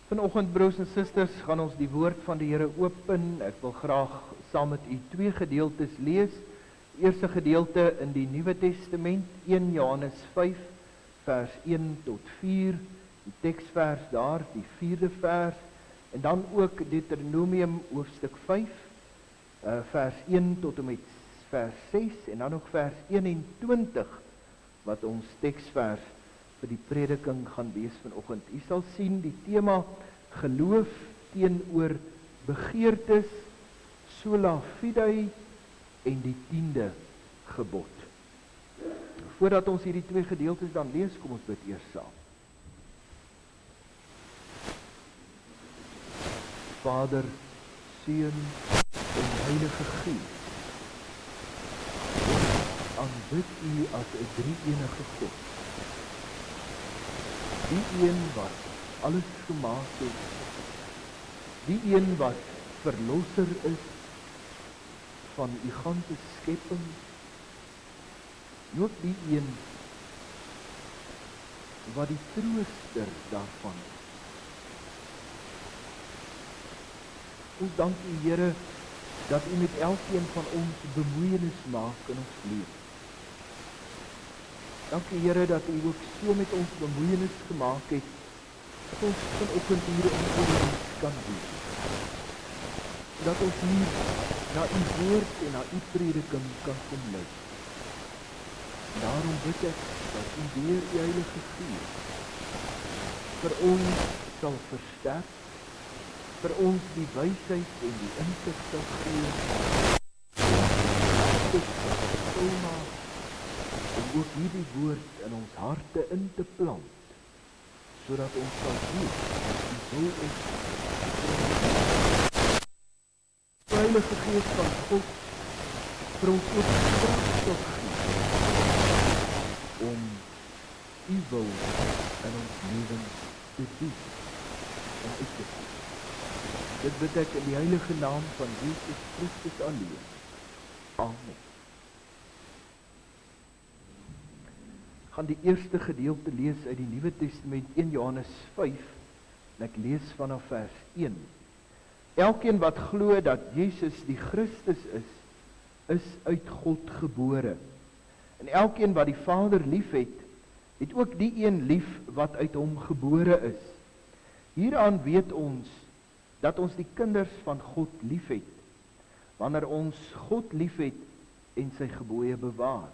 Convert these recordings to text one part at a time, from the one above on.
Vanoggend, broers en susters, gaan ons die woord van die Here open. Ek wil graag saam met u twee gedeeltes lees. Eerste gedeelte in die Nuwe Testament, 1 Johannes 5, vers 1 tot 4. Die teksvers daar, die 4de vers. En dan ook Deuteronomium hoofstuk 5, vers 1 tot en met vers 6. En dan nog vers 21, wat ons teksvers vir die prediking gaan wees vanoggend. U sal sien die tema geloof teenoor begeertes, sola fide en die 10de gebod. Voordat ons hierdie twee gedeeltes dan lees, kom ons bid eers saam. Vader, Seun en Heilige Gees, aanbid u as 'n drie-enige God. Die een wat alles gemaak het, die een wat verlosser is van die ganse skepping, en ook die een wat die trooster daarvan is. Ons dank u, Here, dat u met elkeen van ons bemoeienis maak in ons lewe. Dankie, Here, dat u ook so met ons bemoeienis gemaak het, dat ons vanoggend hier in u diens kan wees. Dat ons hier na u woord en na u prediking kan kom luister. Daarom bid ek dat u deur die Heilige Gees vir ons sal versterk, vir ons die wysheid en die insig sal gee, om ook hierdie woord in ons harte in te plant, sodat ons sal weet wat u wil is. Die Heilige Gees van God vir ons ook krag sal gee om u wil in ons lewens te doen en uit te voer. Dit bid ek in die heilige naam van Jesus Christus alleen. Amen. Gaan die eerste gedeelte lees uit die Nuwe Testament, 1 Johannes 5, en ek lees vanaf vers 1. Elkeen wat glo dat Jesus die Christus is uit God gebore. En elkeen wat die Vader lief het ook die een lief wat uit hom gebore is. Hieraan weet ons dat ons die kinders van God lief het, wanneer ons God lief het en sy gebooie bewaar.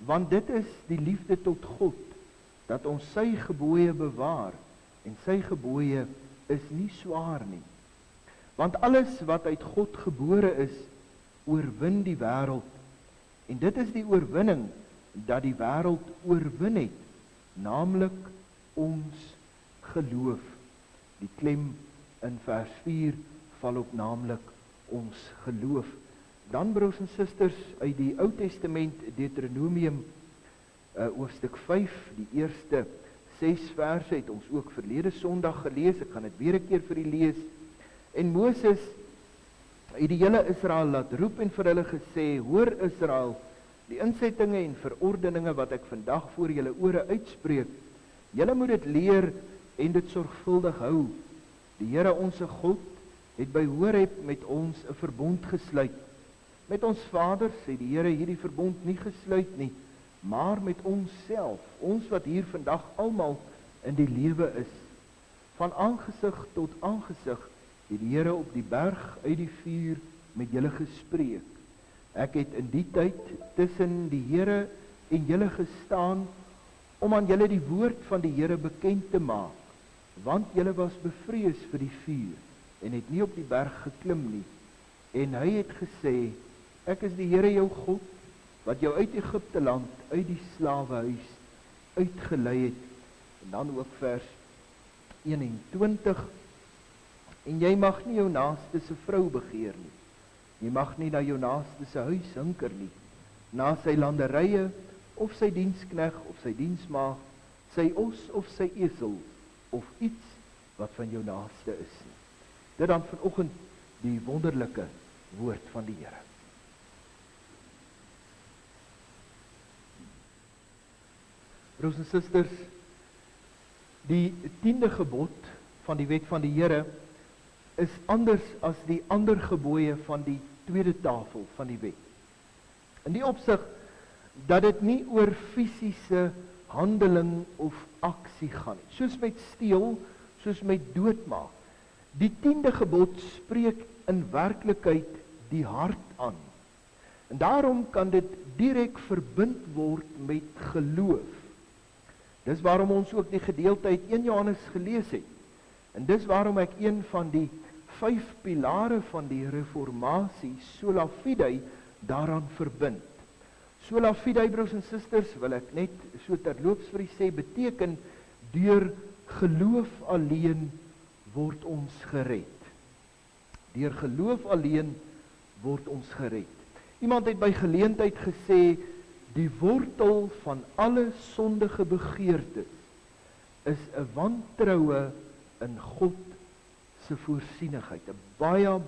Want dit is die liefde tot God, dat ons sy gebooie bewaar, en sy gebooie is nie swaar nie. Want alles wat uit God gebore is, oorwin die wêreld, en dit is die oorwinning dat die wêreld oorwin het, naamlik ons geloof. Die klem in vers 4 val op naamlik ons geloof. Dan, broers en susters, uit die Ou Testament, Deuteronomium hoofstuk 5, die eerste 6 verse het ons ook verlede Sondag gelees. Ek gaan dit weer 'n keer vir u lees. En Moses het die hele Israel laat roep en vir hulle gesê: Hoor Israel, die insettinge en verordeninge wat ek vandag voor julle ore uitspreek, julle moet dit leer en dit sorgvuldig hou. Die Here onse God het by Horeb met ons 'n verbond gesluit. Met ons vaders het die Here hierdie verbond nie gesluit nie, maar met ons self, ons wat hier vandag almal in die lewe is. Van aangesig tot aangesig het die Here op die berg uit die vuur met julle gespreek. Ek het in die tyd tussen die Here en julle gestaan om aan julle die woord van die Here bekend te maak, want julle was bevrees vir die vuur en het nie op die berg geklim nie. En hy het gesê: Ek is die Here jou God, wat jou uit Egipte land, uit die slawehuis uitgelei het. En dan ook vers 21. En jy mag nie jou naaste se vrou begeer nie. Jy mag nie na jou naaste se huis hinker nie, na sy landerye, of sy dienskneg, of sy diensmaag, sy os of sy esel, of iets wat van jou naaste is nie. Dit dan vanoggend die wonderlike woord van die Here. Broers en susters, die 10de gebod van die wet van die Here is anders as die ander gebooie van die tweede tafel van die wet. In die opsig dat dit nie oor fisiese handeling of aksie gaan nie. Soos met steel, soos met doodmaak. Die 10de gebod spreek in werklikheid die hart aan. En daarom kan dit direk verbind word met geloof. Dis waarom ons ook die gedeelte uit 1 Johannes gelees het. En dis waarom ek een van die 5 pilare van die reformatie, sola fide, daaraan verbind. Sola fide, broers en susters, wil ek net so terloops vir u sê, beteken deur geloof alleen word ons gered. Deur geloof alleen word ons gered. Iemand het by geleentheid gesê, die wortel van alle sondige begeertes is 'n wantroue in God se voorsienigheid. 'n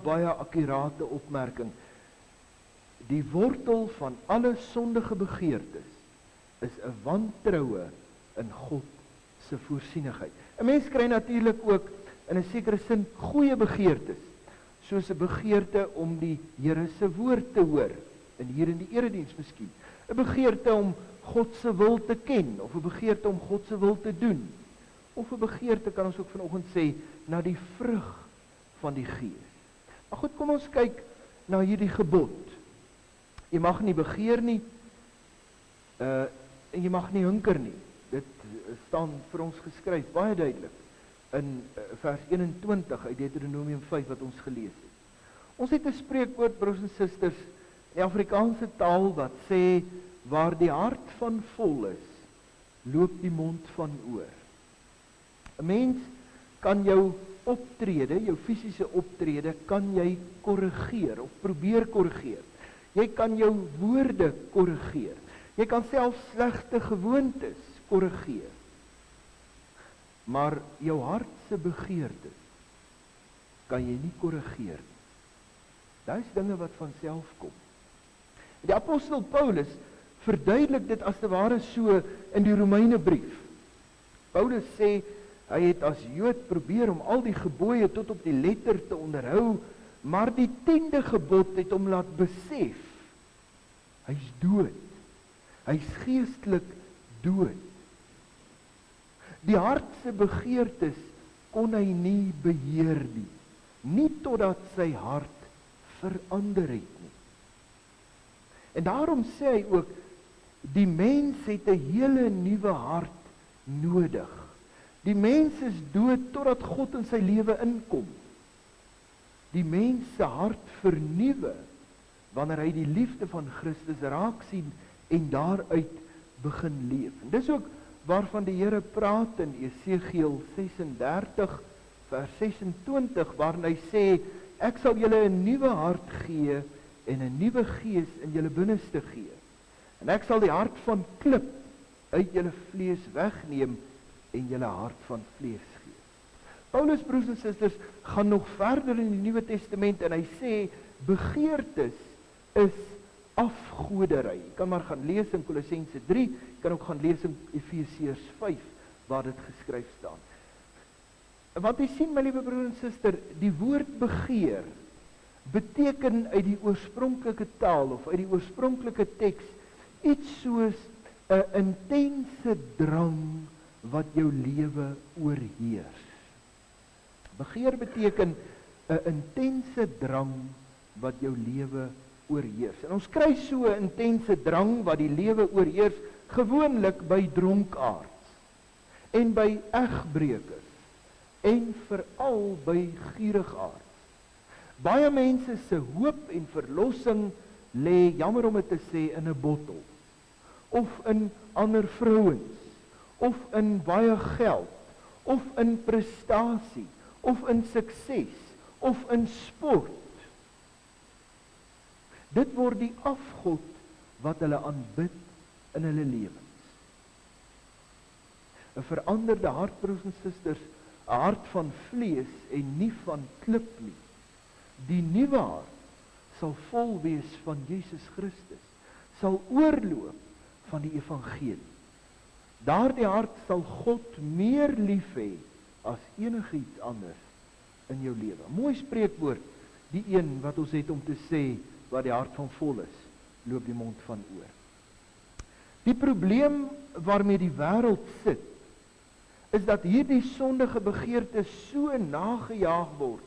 baie akkurate opmerking. Die wortel van alle sondige begeertes is 'n wantroue in God se voorsienigheid. 'n Mens kry natuurlik ook in 'n sekere sin goeie begeertes, soos 'n begeerte om die Here se woord te hoor, en hier in die erediens miskien. 'n Begeerte om God se wil te ken, of 'n begeerte om God se wil te doen. Of 'n begeerte, kan ons ook vanoggend sê, na die vrug van die Gees. Maar goed, kom ons kyk na hierdie gebod. Jy mag nie begeer nie, en jy mag nie hunker nie. Dit staan vir ons geskryf, baie duidelik, in vers 21 uit Deuteronomium 5 wat ons gelees het. Ons het 'n spreekwoord, broers en susters, in die Afrikaanse taal wat sê, waar die hart van vol is, loop die mond van oor. 'n Mens kan jou optrede, jou fisiese optrede, kan jy korrigeer of probeer korrigeer. Jy kan jou woorde korrigeer. Jy kan self slegte gewoontes korrigeer. Maar jou hart se begeertes kan jy nie korrigeer nie. Daar is dinge wat van self kom. Die apostel Paulus verduidelik dit as te ware so in die Romeinebrief. Paulus sê, hy het as Jood probeer om al die gebooie tot op die letter te onderhou, maar die 10de gebod het hom laat besef, hy's dood. Hy's geestelik dood. Die hart se begeertes kon hy nie beheer nie, nie totdat sy hart verander het nie. En daarom sê hy ook, die mens het 'n hele nuwe hart nodig. Die mens is dood totdat God in sy lewe inkom. Die mens se hart vernuwe wanneer hy die liefde van Christus raak sien en daaruit begin leef. En dis ook waarvan die Here praat in Esegiel 36 vers 26, waarin hy sê, ek sal julle 'n nuwe hart gee en 'n nuwe gees in julle binneste gee. En ek sal die hart van klip uit julle vlees wegneem en julle hart van vlees gee. Paulus, broers en susters, gaan nog verder in die Nuwe Testament en hy sê, begeertes is afgoderry. Jy kan maar gaan lees in Kolossense 3, jy kan ook gaan lees in Efesiërs 5, waar dit geskryf staan. Wat jy sien, my liewe broer en suster, die woord begeer beteken uit die oorspronklike taal of uit die oorspronklike teks iets soos 'n intense drang wat jou lewe oorheers. Begeer beteken 'n intense drang wat jou lewe oorheers. En ons kry so 'n intense drang wat die lewe oorheers gewoonlik by dronkaards en by egbreekers en veral by gierigaards. Baie mense se hoop en verlossing lê, jammer om dit te sê, in 'n bottel, of in ander vrouens, of in baie geld, of in prestasie, of in sukses, of in sport. Dit word die afgod wat hulle aanbid in hulle lewens. 'n veranderde hart, broers en susters, 'n hart van vlees en nie van klip nie. Die nuwe hart sal vol wees van Jesus Christus, sal oorloop van die evangelie. Daardie hart sal God meer lief hê as enigiets anders in jou lewe. Mooi spreekwoord, die een wat ons het om te sê, wat die hart van vol is, loop die mond van oor. Die probleem waarmee die wêreld sit, is dat hierdie sondige begeertes so nagejaag word,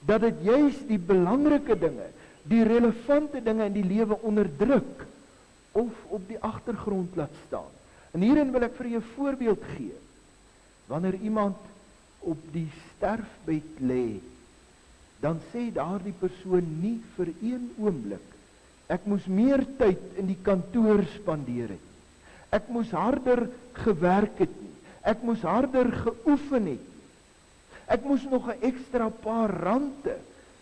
dat dit juis die belangrike dinge, die relevante dinge in die lewe onderdruk, of op die agtergrond laat staan. En hierin wil ek vir jou 'n voorbeeld gee. Wanneer iemand op die sterfbed lê, dan sê daardie persoon nie vir een oomblik, ek moes meer tyd in die kantoor spandeer het. Ek moes harder gewerk het nie. Ek moes harder geoefen het. Ek moes nog 'n ekstra paar rande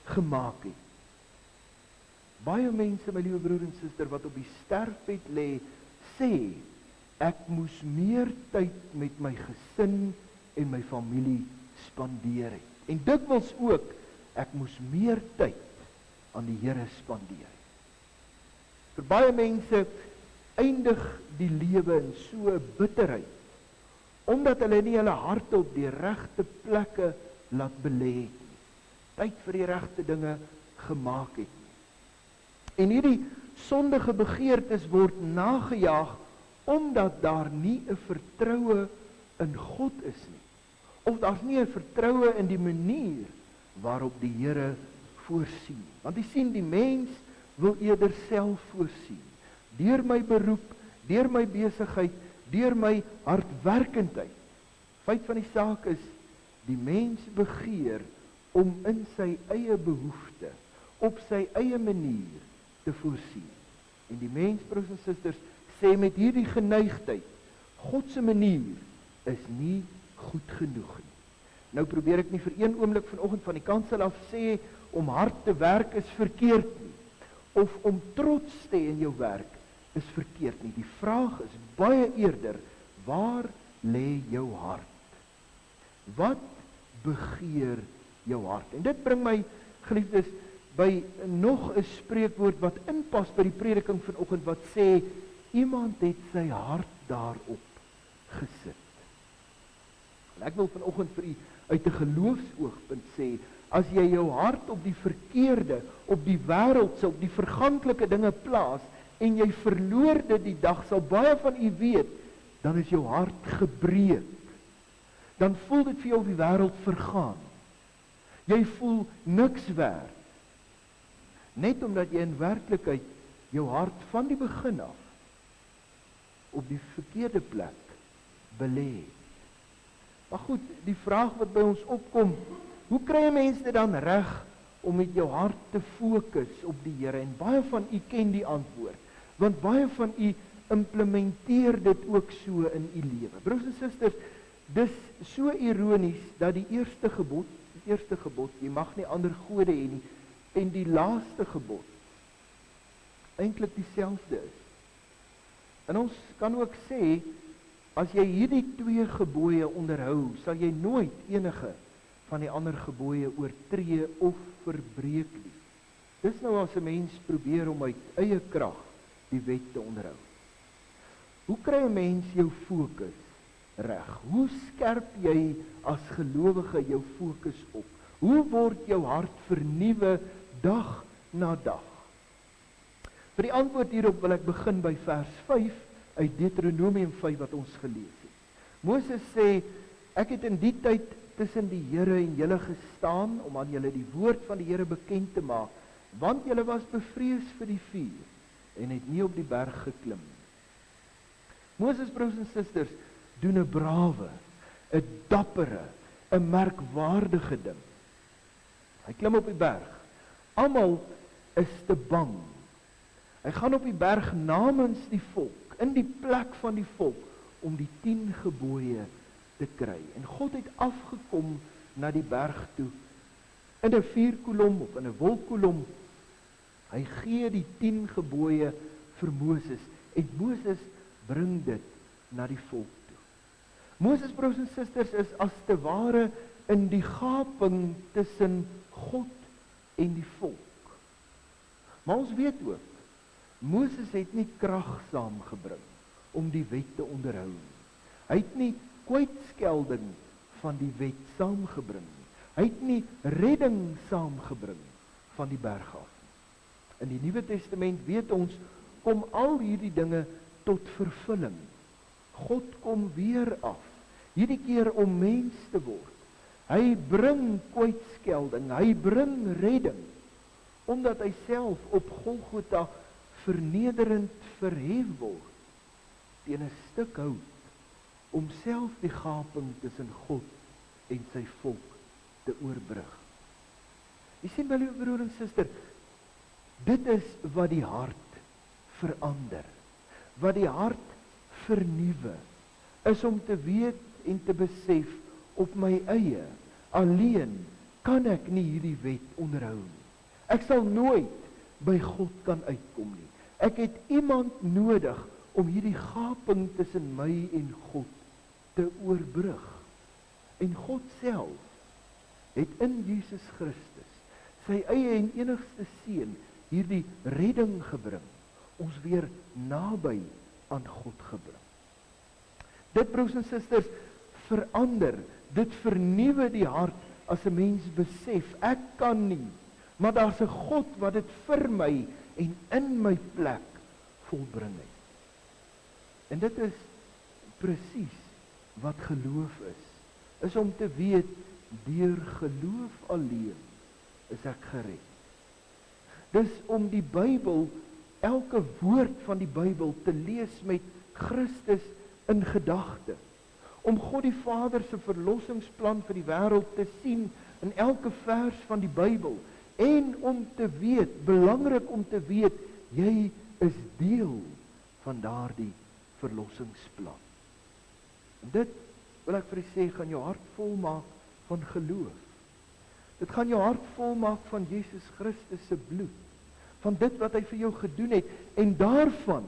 gemaak het. Baie mense, my liewe broer en suster, wat op die sterfbed lê, sê, ek moes meer tyd met my gesin en my familie spandeer het. En dikwels ook, ek moes meer tyd aan die Here spandeer. Vir baie mense eindig die lewe in so 'n bitterheid, omdat hulle nie hulle harte op die regte plekke laat belê het nie, tyd vir die regte dinge gemaak het nie. En hierdie sondige begeertes word nagejaag, omdat daar nie 'n vertroue in God is nie, of daar's nie 'n vertroue in die manier waarop die Here voorsien. Want jy sien, die mens wil eerder self voorsien, deur my beroep, deur my besigheid, deur my hardwerkendheid. Feit van die saak is, die mens begeer om in sy eie behoefte, op sy eie manier te voorsien. En die mens, broers en susters, sê met hierdie geneigtheid, God se manier is nie goed genoeg nie. Nou probeer ek nie vir een oomblik vanoggend van die kansel af sê, om hard te werk is verkeerd nie, of om trots te hê in jou werk is verkeerd nie. Die vraag is baie eerder, waar lê jou hart? Wat begeer jou hart? En dit bring my, geliefdes, by nog 'n spreekwoord wat inpas by die prediking vanoggend, wat sê, iemand het sy hart daarop gesit. En ek wil vanoggend vir u uit 'n geloofsoogpunt sê, as jy jou hart op die verkeerde, op die wêreldse, op die verganklike dinge plaas, en jy verloor dit die dag, sal baie van u weet, dan is jou hart gebreek. Dan voel dit vir jou of die wêreld vergaan. Jy voel niks werd. Net omdat jy in werklikheid jou hart van die begin af op die verkeerde plek belê. Maar goed, die vraag wat by ons opkom, hoe kry 'n mens dit dan reg om met jou hart te fokus op die Here? En baie van u ken die antwoord, want baie van u implementeer dit ook so in u lewe. Broers en susters, dis so ironies dat die eerste gebod, jy mag nie ander gode hê nie, en die laaste gebod eintlik dieselfde is. En ons kan ook sê, as jy hierdie twee gebooie onderhou, sal jy nooit enige van die ander gebooie oortree of verbreek nie. Dis nou as 'n mens probeer om uit eie krag die wet te onderhou. Hoe kry 'n mens jou fokus reg? Hoe skerp jy as gelowige jou fokus op? Hoe word jou hart vernuwe dag na dag? Vir die antwoord hierop wil ek begin by vers 5 uit Deuteronomium 5 wat ons gelees het. Moses sê, ek het in die tyd tussen die Here en julle gestaan om aan julle die woord van die Here bekend te maak, want julle was bevrees vir die vuur en het nie op die berg geklim nie. Moses, broers en susters, doen 'n brawe, 'n dappere, 'n merkwaardige ding. Hy klim op die berg. Almal is te bang. Hy gaan op die berg namens die volk, in die plek van die volk, om die 10 gebooie te kry. En God het afgekom na die berg toe, in 'n vuurkolom of in 'n wolkkolom. Hy gee die 10 gebooie vir Moses, en Moses bring dit na die volk toe. Moses, broers en susters, is as te ware in die gaping tussen God en die volk. Maar ons weet ook, Moses het nie krag saamgebring om die wet te onderhou. Hy het nie kwytskelding van die wet saamgebring nie. Hy het nie redding saamgebring van die berg af nie. In die Nuwe Testament weet ons, kom al hierdie dinge tot vervulling. God kom weer af, hierdie keer om mens te word. Hy bring kwytskelding, hy bring redding, omdat hy self op Golgotha vernederend verhef word, teen 'n stuk hout, om self die gaping tussen God en sy volk te oorbrug. Jy sien, my liewe broer en suster, dit is wat die hart verander, wat die hart vernuwe, is om te weet en te besef, op my eie, alleen, kan ek nie hierdie wet onderhou nie. Ek sal nooit by God kan uitkom nie. Ek het iemand nodig om hierdie gaping tussen my en God te oorbrug. En God self het in Jesus Christus, sy eie en enigste seun, hierdie redding gebring, ons weer naby aan God gebring. Dit, broers en susters, verander, dit vernuwe die hart, as 'n mens besef, ek kan nie, maar daar's 'n God wat dit vir my en in my plek volbring het. En dit is presies wat geloof is om te weet, deur geloof alleen is ek gered. Dis om die Bybel, elke woord van die Bybel te lees met Christus in gedagte, om God die Vader se verlossingsplan vir die wêreld te sien in elke vers van die Bybel, en om te weet, belangrik om te weet, jy is deel van daardie verlossingsplan. En dit, wil ek vir u sê, gaan jou hart volmaak van geloof. Dit gaan jou hart volmaak van Jesus Christus se bloed, van dit wat hy vir jou gedoen het, en daarvan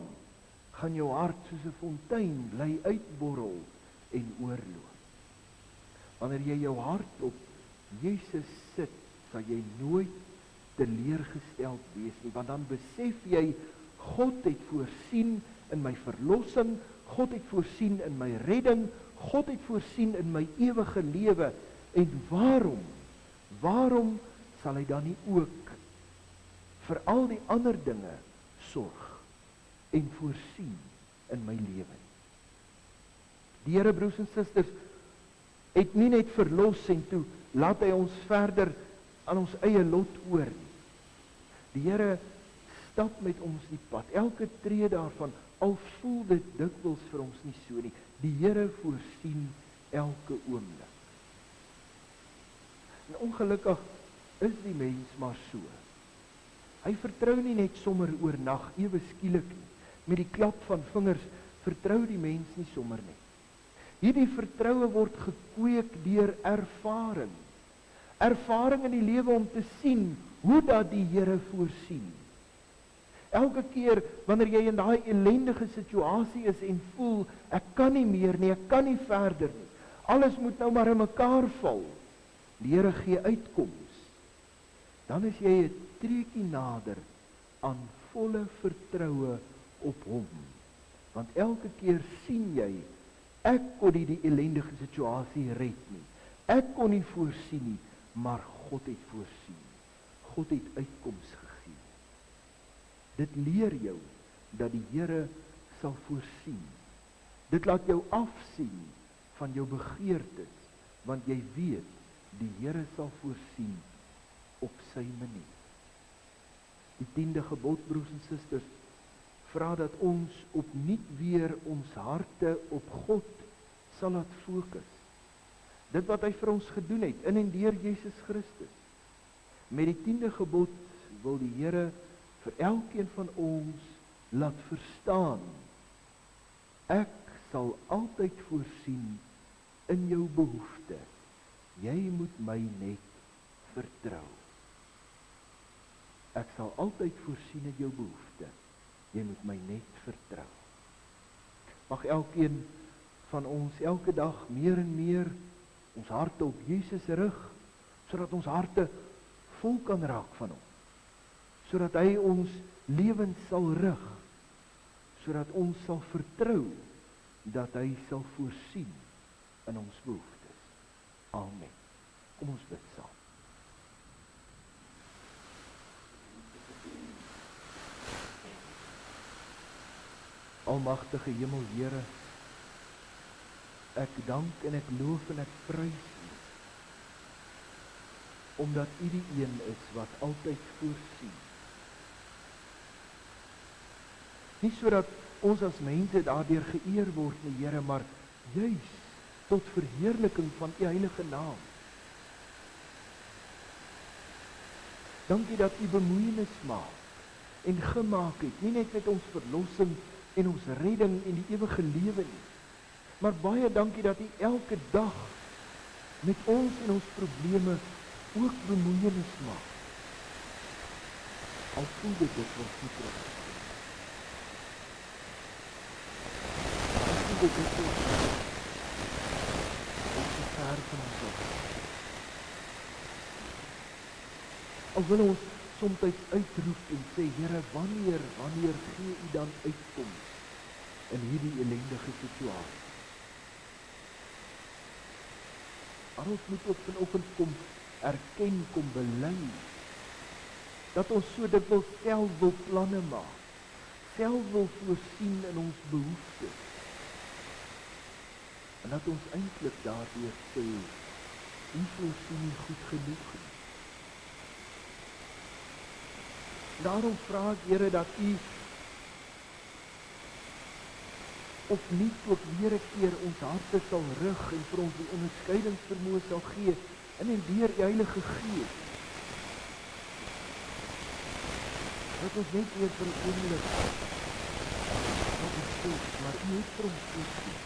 gaan jou hart soos 'n fontein bly uitborrel en oorloop. Wanneer jy jou hart op Jesus sit, sal jy nooit teleurgesteld wees nie, want dan besef jy, God het voorsien in my verlossing, God het voorsien in my redding, God het voorsien in my ewige lewe, en waarom sal hy dan nie ook vir al die ander dinge sorg en voorsien in my lewe? Die Here, broers en susters, het nie net verlos en toe laat hy ons verder aan ons eie lot oor nie. Die Here stap met ons die pad, elke tree daarvan, al voel dit dikwels vir ons nie so nie. Die Here voorsien elke oomblik. En ongelukkig is die mens maar so. Hy vertrou nie net sommer oornag, ewe skielik nie. Met die klap van vingers vertrou die mens nie sommer nie. Hierdie vertroue word gekweek deur ervaring. Ervaring in die lewe om te sien hoe dat die Here voorsien. Elke keer wanneer jy in daai ellendige situasie is en voel, ek kan nie meer nie, ek kan nie verder nie, alles moet nou maar in mekaar val, die Here gee uitkoms, dan is jy 'n treukie nader aan volle vertroue op hom. Want elke keer sien jy, ek kon nie die ellendige situasie red nie, ek kon nie voorsien nie, maar God het voorsien. God het uitkoms gegee. Dit leer jou dat die Here sal voorsien. Dit laat jou afsien van jou begeertes, want jy weet, die Here sal voorsien op sy manier. Die 10de gebod, broers en susters, vra dat ons opnuut weer ons harte op God sal laat fokus. Dit wat hy vir ons gedoen het, in en deur Jesus Christus. Met die 10de gebod wil die Here vir elkeen van ons laat verstaan, ek sal altyd voorsien in jou behoefte. Jy moet my net vertrou. Ek sal altyd voorsien in jou behoefte. Jy moet my net vertrou. Mag elkeen van ons elke dag meer en meer ons harte op Jesus rig, sodat ons harte vol kan raak van hom. Sodat hy ons lewens sal rig, sodat ons sal vertrou dat hy sal voorsien in ons behoeftes. Amen. Kom ons bid saam. Almagtige Hemel Here, ek dank en ek loof en ek prys U, omdat U die een is wat altyd voorsien. Nie sodat ons as mense daardeur geëer word nie, Here, maar juis tot verheerliking van U heilige naam. Dankie dat U bemoeienis maak en gemaak het, nie net met ons verlossing en ons redding en die ewige lewe nie, maar baie dankie dat U elke dag met ons en ons probleme ook bemoeienis maak. Al voel dit dikwels nie terug. Al voel dit dikwels ons te ver van ons af. Al wil ons soms uitroep en sê, Here, wanneer gee U dan uitkoms in hierdie ellendige situasie? Maar ons moet ook vanoggend kom erken, kom bely, dat ons so dikwels self wil planne maak, self wil voorsien in ons behoeftes, en dat ons eintlik daardeur sê, U voorsien nie goed genoeg nie. Daarom vra ek, Here, dat U opnuut ook weer 'n keer ons harte sal rig en vir ons die onderskeidingsvermoë sal gee in en deur die Heilige Gees. Dat ons net weer vir 'n oomblik wat ons soek, maar U het vir ons voorsien.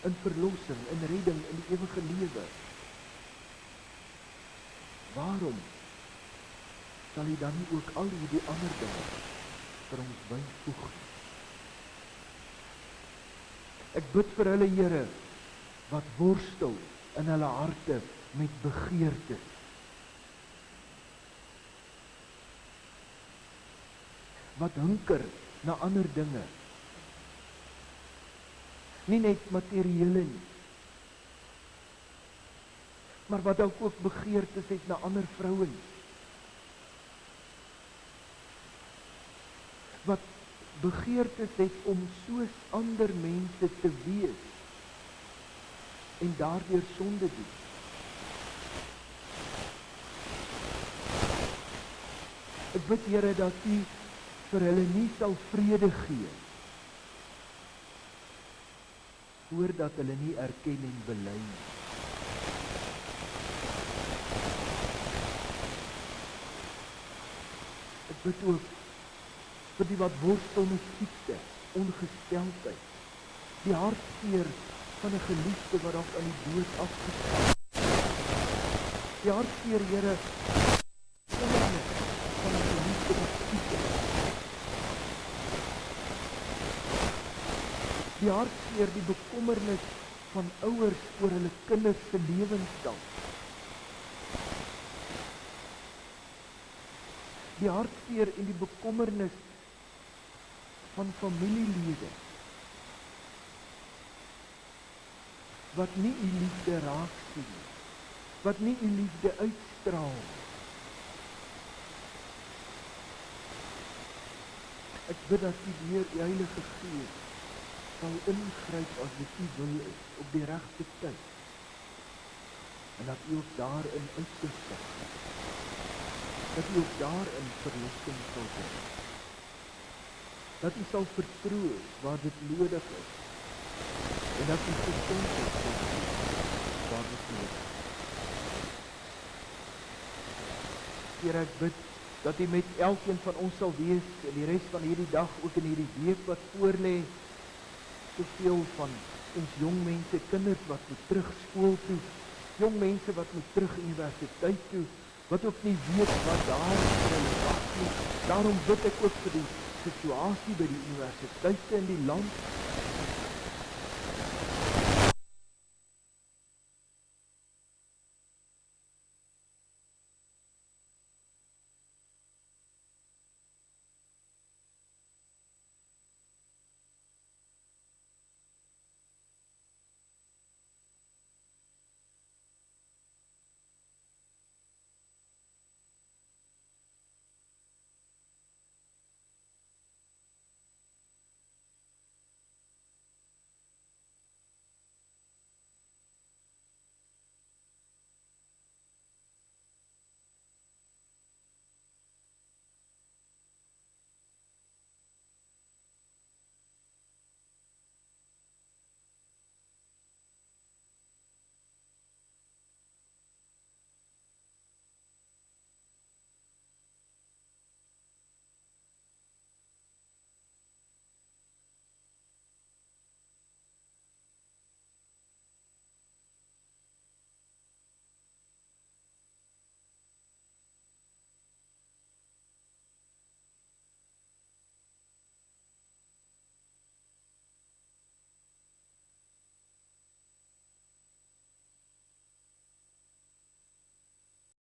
In verlossing, in redding, in die ewige lewe. Waarom sal U dan nie ook al hierdie ander dinge vir ons byvoeg nie? Ek bid vir hulle, Here, wat worstel in hulle harte met begeertes. Wat hunker na ander dinge. Nie net materiële nie, maar wat ook begeertes het na ander vrouens. Wat begeertes het om soos ander mense te wees en daardeur sonde doen. Ek bid, Here, dat U vir hulle nie sal vrede gee voordat hulle nie erken en bely nie. Ek bid ook vir die wat worstel met siekte, ongesteldheid, die hartseer van 'n geliefde wat dalk aan die dood afgestaan. Die hartseer, Here, van 'n geliefde wat siek is. Die hartseer, die bekommernis van ouers oor hulle kinders se lewensstand. Die hartseer en die bekommernis van familielede wat nie U liefde raak sien, wat nie U liefde uitstraal. Ek bid dat U deur die Heilige Gees sal ingryp as dit U wil is op die regte tyd, en dat U ook daarin uitgestig, dat U ook daarin verlossing sal bring. Dat U sal vertroos waar dit nodig is, en dat U gesondheid sal gee waar dit nodig is. Here, ek bid dat U met elkeen van ons sal wees in die res van hierdie dag, ook in hierdie week wat voorlê, soveel van ons jong mense, kinders wat moet terug skool toe, jong mense wat moet terug universiteit toe, wat ook nie weet wat daar vir hulle wag nie. Daarom bid ek ook vir die situasie by die universiteite in die land,